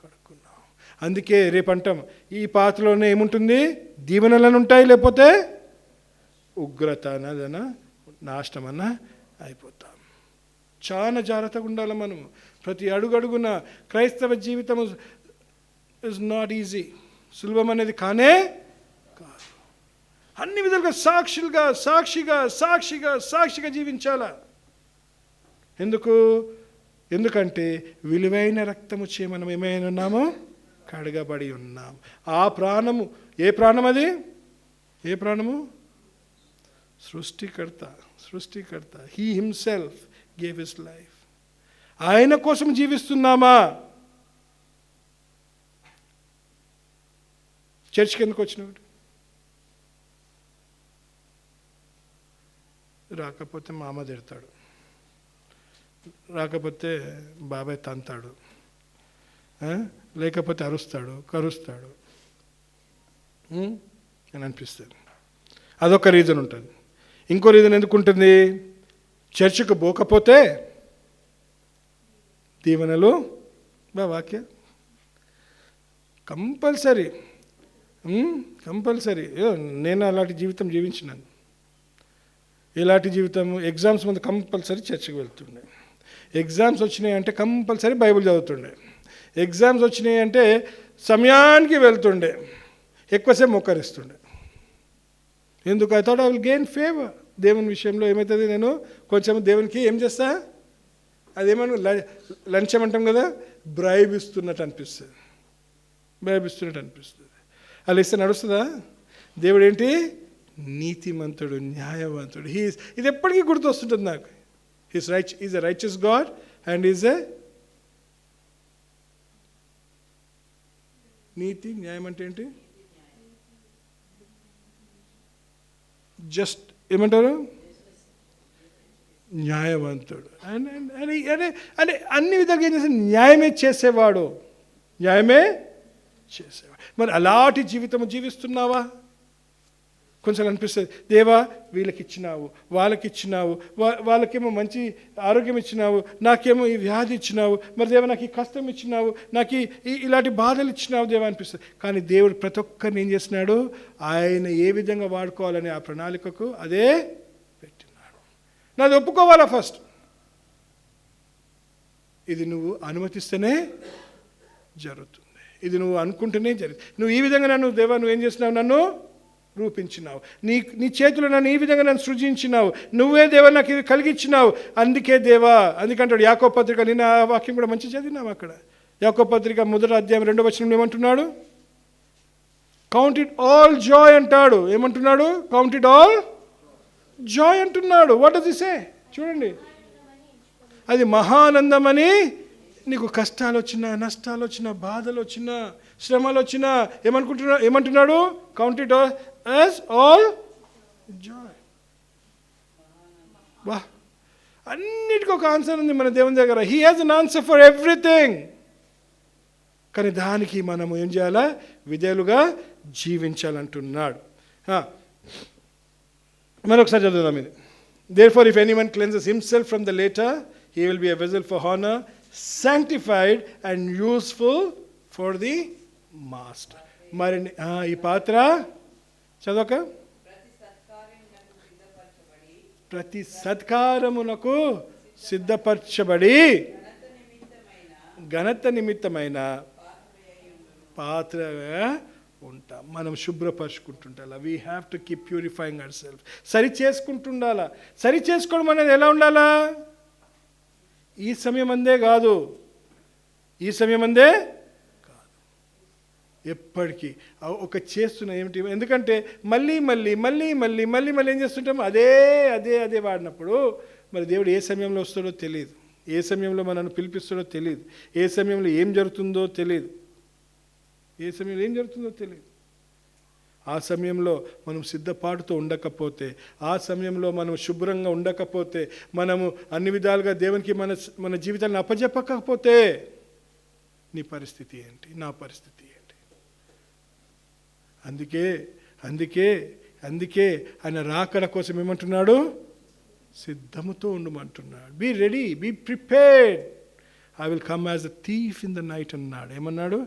కడుక్కున్నావు. అందుకే రేపంటాం ఈ పాత్రలోనే ఏముంటుంది? దీవెనలను ఉంటాయి, లేకపోతే ఉగ్రత అన్నదన నాశనమన్నా అయిపోతాం. చాలా జాగ్రత్తగా ఉండాలి మనము. ప్రతి అడుగడుగున క్రైస్తవ జీవితం ఇస్ నాట్ ఈజీ. సులభం అనేది కానే కాదు. అన్ని విధాలుగా సాక్షిగా జీవించాలా. ఎందుకంటే విలువైన రక్తము చే మనం ఏమైనా ఉన్నామో? కడగబడి ఉన్నాం. ఆ ప్రాణము ఏ ప్రాణం? అది ఏ ప్రాణము? సృష్టికర్త. He himself gave his life. ఆయన కోసం జీవిస్తున్నామా? చర్చ్కి ఎందుకు వచ్చినాడు? రాకపోతే మామ తిడతాడు, రాకపోతే బాబాయ్ తంతాడు, లేకపోతే కరుస్తాడు అని అనిపిస్తుంది. అదొక రీజన్ ఉంటుంది. ఇంకో రీజన్ ఎందుకు ఉంటుంది? చర్చికి పోకపోతే దీవెనలు వాక్య కంపల్సరీ. కంపల్సరీ. నేను అలాంటి జీవితం జీవించినాను. ఇలాంటి జీవితం, ఎగ్జామ్స్ ముందు కంపల్సరీ చర్చికి వెళ్తుండే, ఎగ్జామ్స్ వచ్చినాయి అంటే కంపల్సరీ బైబిల్ చదువుతుండే, ఎగ్జామ్స్ వచ్చినాయి అంటే సమయానికి వెళ్తుండే, ఎక్కువసేపు మొక్కరిస్తుండే. ఎందుకు? I thought I will gain favour. దేవుని విషయంలో ఏమవుతుంది, నేను కొంచెం దేవునికి ఏం చేస్తా, అదేమన్నా లంచం అంటాం కదా, బ్రైబ్ ఇస్తున్నట్టు అనిపిస్తుంది, బ్రైబ్ ఇస్తున్నట్టు అనిపిస్తుంది. అలా ఇస్తే నడుస్తుందా? దేవుడు ఏంటి? నీతిమంతుడు, న్యాయవంతుడు. ఇది ఎప్పటికీ గుర్తొస్తుంటుంది నాకు. Is a righteous God and is a నీతి, న్యాయం అంటే ఏంటి? జస్ట్ ఏమంటారు? న్యాయవంతుడు. అంటే అన్ని విధాలుగా ఏం చేస్తే న్యాయమే చేసేవాడు, న్యాయమే చేసేవాడు. మరి అలాంటి జీవితం జీవిస్తున్నావా? కొంచెం అనిపిస్తుంది, దేవా వీళ్ళకి ఇచ్చినావు, వాళ్ళకి ఇచ్చినావు, వాళ్ళకేమో మంచి ఆరోగ్యం ఇచ్చినావు, నాకేమో ఈ వ్యాధి ఇచ్చినావు, మరి దేవా నాకు ఈ కష్టం ఇచ్చినావు, నాకు ఇలాంటి బాధలు ఇచ్చినావు దేవా అనిపిస్తుంది. కానీ దేవుడు ప్రతి ఒక్కరిని ఏం చేస్తున్నాడు? ఆయన ఏ విధంగా వాడుకోవాలని ఆ ప్రణాళికకు అదే పెట్టినాడు. నాది ఒప్పుకోవాలా ఫస్ట్. ఇది నువ్వు అనుమతిస్తేనే జరుగుతుంది, ఇది నువ్వు అనుకుంటేనే జరుగుతుంది. నువ్వు ఈ విధంగా నన్ను దేవా నువ్వేం చేస్తున్నావు? నన్ను రూపించినావు, నీ చేతులు నన్ను ఈ విధంగా నన్ను సృజించినావు, నువ్వే దేవా నాకు ఇది కలిగించినావు. అందుకే దేవా, అందుకంటాడు యాకోబు పత్రిక, నిన్న ఆ వాక్యం కూడా మంచి చదివినావు అక్కడ. యాకోబు పత్రిక 1వ అధ్యాయం 2వ వచనంలో ఏమంటున్నాడు? కౌంట్ ఇట్ ఆల్ జాయ్ అంటాడు. ఏమంటున్నాడు? కౌంట్ ఇట్ ఆల్ జాయ్ అంటున్నాడు. వాట్ డస్ హి సే? చూడండి, అది మహానందమని. నీకు కష్టాలు వచ్చినా, నష్టాలు వచ్చినా, బాధలు వచ్చినా, శ్రమలు వచ్చినా ఏమంటున్నాడు? Count it as all Joy. వా, అన్నిటికీ ఒక ఆన్సర్ ఉంది మన దేవుని దగ్గర. He has an answer for everything. కానీ దానికి మనము ఏం చేయాలా? విధేయులుగా జీవించాలంటున్నాడు. మరొకసారి చదువుదాం ఇది. Therefore, if anyone cleanses himself from the latter, he will be a vessel for honor, sanctified and useful for the master. మరి ఈ పాత్ర చదవక, ప్రతి సత్కారమునకు సిద్ధపరచబడి ఘనత నిమిత్తమైన పాత్రగా ఉంటాం. మనం శుభ్రపరుచుకుంటుండాలా. We have to keep purifying our self. సరి చేసుకుంటుండాలా. సరి చేసుకోవడం అనేది ఎలా ఉండాలా? ఈ సమయం అందే కాదు, ఈ సమయం అందే కాదు, ఎప్పటికీ ఒక చేస్తున్న ఏమిటి. ఎందుకంటే మళ్ళీ మళ్ళీ మళ్ళీ మళ్ళీ మళ్ళీ మళ్ళీ ఏం చేస్తుంటాం? అదే అదే అదే వాడినప్పుడు మరి దేవుడు ఏ సమయంలో వస్తాడో తెలియదు, ఏ సమయంలో మనల్ని పిలిపిస్తాడో తెలియదు, ఏ సమయంలో ఏం జరుగుతుందో తెలియదు, ఏ సమయంలో ఏం జరుగుతుందో తెలియదు. ఆ సమయంలో మనం సిద్ధపాటుతో ఉండకపోతే, ఆ సమయంలో మనం శుభ్రంగా ఉండకపోతే, మనము అన్ని విధాలుగా దేవునికి మన జీవితాన్ని అప్పజెప్పకపోతే నీ పరిస్థితి ఏంటి, నా పరిస్థితి ఏంటి? అందుకే అందుకే అందుకే ఆయన రాకడ కోసం ఏమంటున్నాడు? సిద్ధముతో ఉండమంటున్నాడు. Be ready, be prepared. I will come as a thief in the night అన్నాడు. ఏమన్నాడు?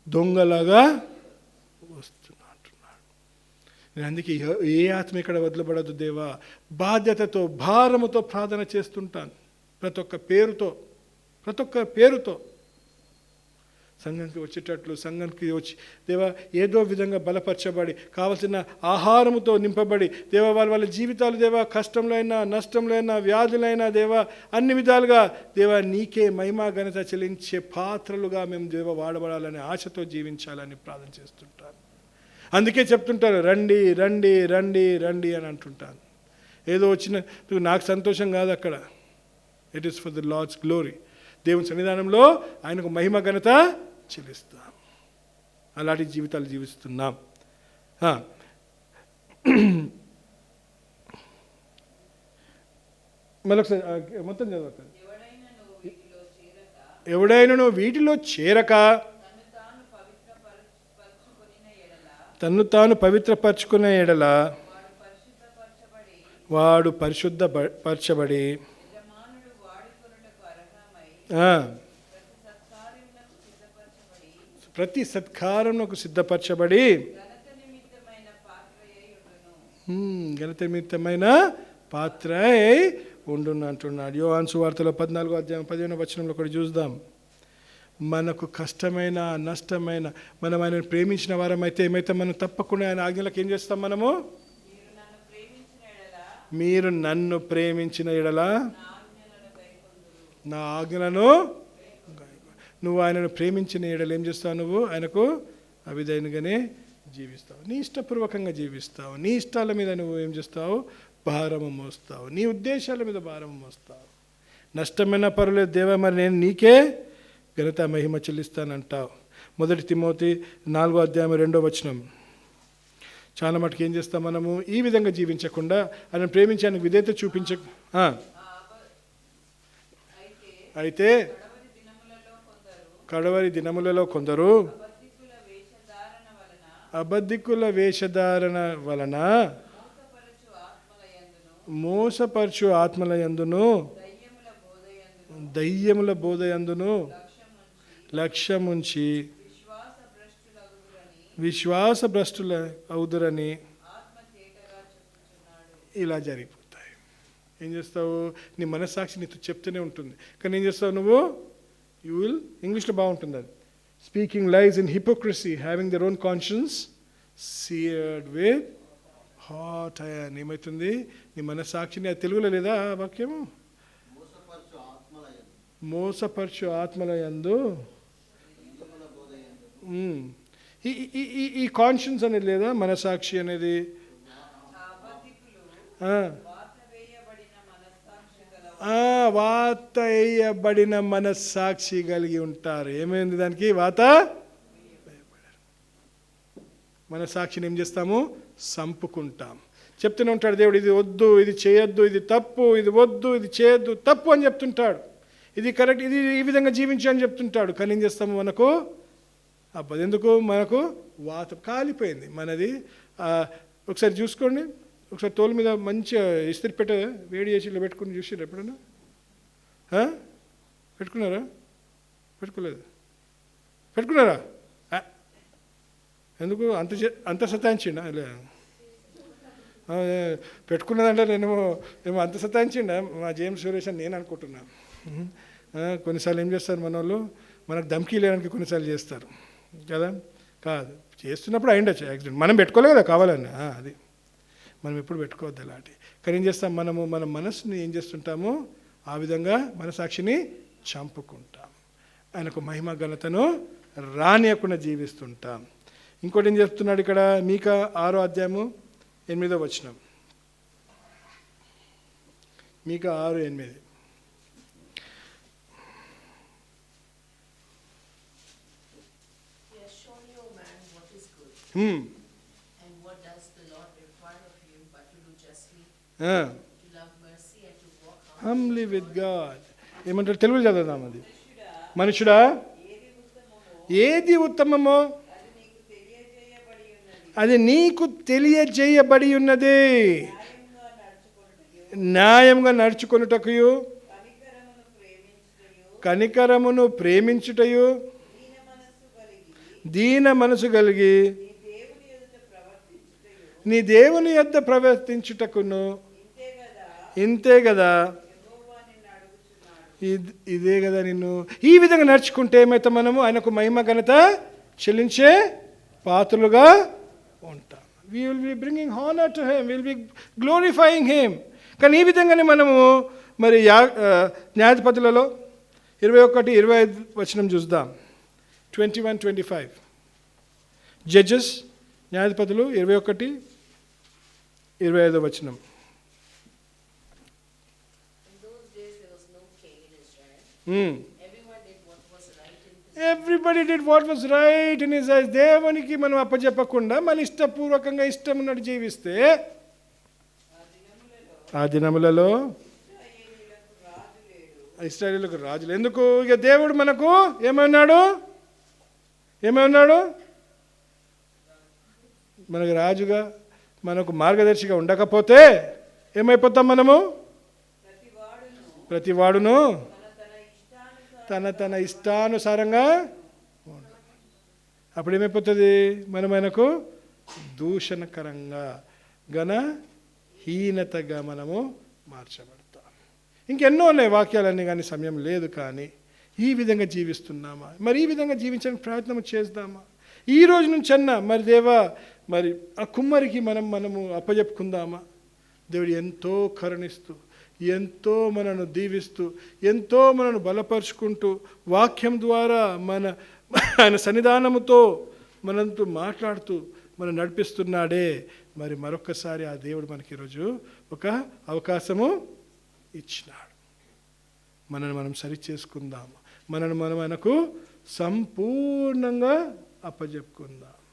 దొంగలాగా వస్తున్నా అంటున్నాడు. నేను అందుకే ఏ ఆత్మ ఇక్కడ వదిలిపడదు దేవా, బాధ్యతతో భారముతో ప్రార్థన చేస్తుంటాను. ప్రతి ఒక్క పేరుతో సంఘానికి వచ్చేటట్లు, సంఘానికి వచ్చి దేవా ఏదో విధంగా బలపరచబడి, కావలసిన ఆహారముతో నింపబడి దేవా వాళ్ళ జీవితాలు దేవా కష్టంలో అయినా, నష్టంలో అయినా, వ్యాధులైనా దేవా అన్ని విధాలుగా దేవా నీకే మహిమా ఘనత చెల్లించే పాత్రలుగా మేము దేవా వాడబడాలని ఆశతో జీవించాలని ప్రార్థన చేస్తుంటాను. అందుకే చెప్తుంటారు, రండి రండి రండి రండి అని అంటుంటాను. ఏదో వచ్చిన నాకు సంతోషం కాదు అక్కడ. It is for the Lord's glory. దేవుని సన్నిధానంలో ఆయనకు మహిమ ఘనత చెల్లిస్తాం. అలాంటి జీవితాలు జీవిస్తున్నాం. మరొకసారి మొత్తం చదవక. ఎవడైనను వీటిలో చేరక తన్ను తాను పవిత్రపరచుకునే ఎడల వాడు పరిశుద్ధపరచబడి ప్రతి సత్కారమునకు సిద్ధపరచబడి ఘనత నిమిత్తమైన పాత్ర ఉండును అంటున్నాడు. యోహాను సువార్తలో 14వ అధ్యాయం 15వ వచనంలో కూడా చూద్దాం. మనకు కష్టమైన నష్టమైన మనం ఆయనను ప్రేమించిన వారమైతే ఏమైతే మనం తప్పకుండా ఆయన ఆజ్ఞలకు ఏం చేస్తాం? మనము మీరు నన్ను ప్రేమించిన ఎడల నా ఆజ్ఞలను, నువ్వు ఆయనను ప్రేమించిన ఎడల ఏం చేస్తావు? నువ్వు ఆయనకు అవిధేయునిగానే జీవిస్తావు, నీ ఇష్టపూర్వకంగా జీవిస్తావు, నీ ఇష్టాల మీద నువ్వు ఏం చేస్తావు? భారము మోస్తావు, నీ ఉద్దేశాల మీద భారము మోస్తావు. నష్టమైన పర్వాలేదు దేవా, మరి నేను నీకే ఘనత మహిమ చెల్లిస్తానంటావు. 1 తిమోతి 4వ అధ్యాయం 2వ వచనం. చాలా మటుకు ఏం చేస్తాం మనము? ఈ విధంగా జీవించకుండా ఆయన ప్రేమించడానికి విధేయత చూపించ అయితే కడవరి దినములలో కొందరు అబద్ధికుల వేషధారణ వలన మోసపరచు ఆత్మల యందును దయ్యముల బోధ యందును లక్ష్యముంచి విశ్వాస భ్రష్టుల అవుదురని ఇలా జరిగిపోతాయి. ఏం చేస్తావు? నీ మనస్సాక్షి నీతో చెప్తూనే ఉంటుంది, కానీ ఏం చేస్తావు నువ్వు? యూ విల్, ఇంగ్లీష్లో బాగుంటుంది అది, speaking lies in hypocrisy, having their own conscience seared with hot iron. ఏమవుతుంది? నీ మనస్సాక్షిని, అది తెలుగులో లేదా ఆ వాక్యము? మోసపరచు ఆత్మల యందు. ఈ కాన్షియన్స్ అనేది లేదా? మనసాక్షి అనేది వాత వేయబడిన మనస్సాక్షి కలిగి ఉంటారు. ఏమైంది దానికి? వాత మనస్సాక్షిని ఏం చేస్తాము? సంపుకుంటాం. చెప్తూనే ఉంటాడు దేవుడు, ఇది వద్దు, ఇది చేయొద్దు, ఇది తప్పు, ఇది వద్దు, ఇది చేయొద్దు, తప్పు అని చెప్తుంటాడు. ఇది కరెక్ట్, ఇది ఈ విధంగా జీవించు అని చెప్తుంటాడు. కానీ ఏం చేస్తాము? మనకు అబ్బది ఎందుకు? మనకు వాత కాలిపోయింది మనది. ఒకసారి చూసుకోండి, ఒకసారి తోలు మీద మంచిగా ఇస్త్రీ పెట్ట వేడి చేసి ఇలా పెట్టుకుని చూసిర్రు ఎప్పుడన్నా? పెట్టుకున్నారా? పెట్టుకోలేదు. పెట్టుకున్నారా? ఎందుకు అంత సతాయించిండా? పెట్టుకున్నదంటే నేనేమో అంత సతాయించిండా మా జేమ్స్ సురేష్ అని నేను అనుకుంటున్నాను. కొన్నిసార్లు ఏం చేస్తారు మన వాళ్ళు? మనకు ధమ్కీ లేడానికి కొన్నిసార్లు చేస్తారు కదా. కాదు, చేస్తున్నప్పుడు అయిండొచ్చు యాక్సిడెంట్, మనం పెట్టుకోలే కదా కావాలని. అది మనం ఎప్పుడు పెట్టుకోవద్దు అలాంటి. కానీ ఏం చేస్తాం మనము? మన మనసుని ఏం చేస్తుంటాము? ఆ విధంగా మనసాక్షిని చంపుకుంటాం, ఆయనకు మహిమ ఘనతను రానియకుండా జీవిస్తుంటాం. ఇంకోటి ఏం చెప్తున్నాడు ఇక్కడ? మీకా 6వ అధ్యాయము 8వ వచనం. మీకా 6:8. And what does the Lord require of you but to do justly, to love mercy and to walk humbly with God. ఏమంటారు? తెలుగు చదువుదాం. అది మనుషుడా, ఏది ఉత్తమమో అది నీకు తెలియజేయబడి ఉన్నది. న్యాయంగా నడుచుకొనుటకుయు కనికరమును ప్రేమించుటయు దీన మనసు కలిగి నీ దేవుని యొద్ద ప్రవర్తించుటకును. ఇంతే కదా, ఇదే కదా నిన్ను. ఈ విధంగా నడుచుకుంటే ఏమైతే మనము ఆయనకు మహిమ ఘనత చెల్లించే పాత్రలుగా ఉంటాం. we will be bringing honor to him, we will be glorifying him. కానీ ఈ విధంగానే మనము మరి న్యాయాధిపతులలో 21-25 వచనం చూద్దాం. 21-25. జడ్జెస్, న్యాయాధిపతులు 21-25 వచనం. In those days there was no king in Israel. Everybody did what was right in his eyes. దేవునికి మనం అప్పచెప్పకుండా మన ఇష్టపూర్వకంగా ఇష్టం ఉన్నట్టు జీవిస్తే ఆ దినములలో ఇశ్రాయేలులకు రాజులు ఎందుకు? ఇక దేవుడు మనకు ఏమన్నాడు? మనకు రాజుగా, మనకు మార్గదర్శిగా ఉండకపోతే ఏమైపోతాం మనము? ప్రతివాడును తన ఇష్టానుసారంగా అప్పుడు ఏమైపోతుంది? మనం ఆయనకు దూషణకరంగా హీనతగా మనము మార్చబడతాం. ఇంకెన్నో ఉన్నాయి వాక్యాలన్నీ, కానీ సమయం లేదు. కానీ ఈ విధంగా జీవిస్తున్నామా? మరి ఈ విధంగా జీవించడానికి ప్రయత్నం చేద్దామా? ఈ రోజు నుంచి అన్నా మరి దేవా, మరి ఆ కుమ్మరికి మనము అప్పజెప్పుకుందామా? దేవుడు ఎంతో కరుణిస్తూ, ఎంతో మనను దీవిస్తూ, ఎంతో మనను బలపరుచుకుంటూ, వాక్యం ద్వారా ఆయన సన్నిధానముతో మనతో మాట్లాడుతూ మనం నడిపిస్తున్నాడే. మరి మరొక్కసారి ఆ దేవుడు మనకి ఈరోజు ఒక అవకాశము ఇచ్చినాడు. మనల్ని మనం సరి చేసుకుందాము, మనకు సంపూర్ణంగా అప్పజెప్పుకుందాం.